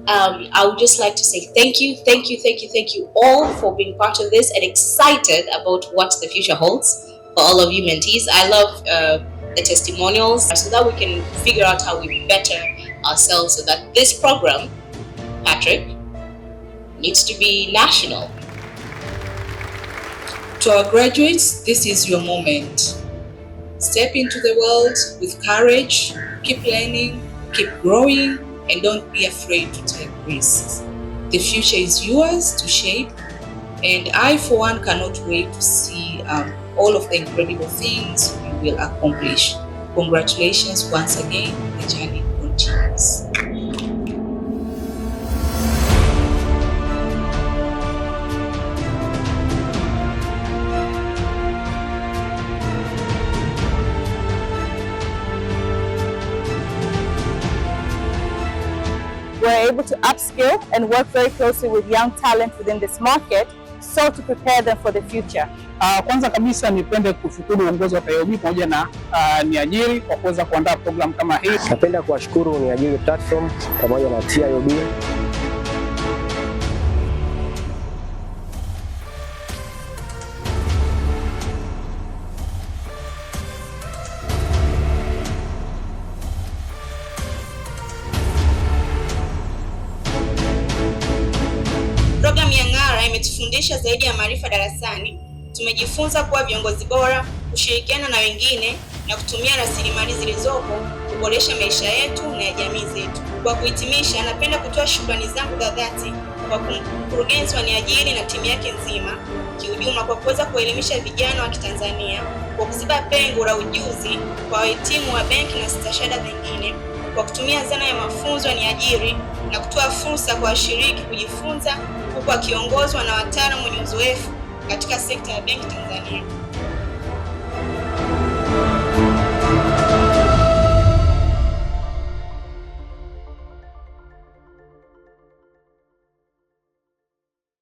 I would just like to say thank you all for being part of this and excited about what the future holds for all of you mentees. I love the testimonials so that we can figure out how we better ourselves so that this program, Patrick, needs to be national. To our graduates, this is your moment. Step into the world with courage, keep learning, keep growing, and don't be afraid to take risks. The future is yours to shape, and I, for one, cannot wait to see all of the incredible things you will accomplish. Congratulations once again, the journey continues. We're able to upskill and work very closely with young talent within this market so to prepare them for the future. Kwanza kabisa nipende kushukuru uongozi wa TIOB pamoja na Niajiri kwa kuweza kuandaa program kama hii. Napenda kuwashukuru Niajiri platform pamoja na TIOB. Programu ya Ng'ara imetufundisha zaidi ya maarifa darasani. Tumejifunza kuwa viongozi bora, kushirikiana na wengine na kutumia rasilimali zilizopo kuboresha maisha yetu na ya jamii zetu. Kwa kuhitimisha, napenda kutoa shukrani zangu za dhati kwa mkurugenzi wa Niajiri na timu yake nzima kiujumla kwa kuweza kuelimisha vijana wa Kitanzania, kwa kuziba pengo la ujuzi kwa wahitimu wa benki na stashahada zingine, kwa kutumia zana ya mafunzo ya Niajiri na kutoa fursa kwa washiriki kujifunza huku akiongozwa na wataalamu wenye uzoefu katika sekta ya benki Tanzania.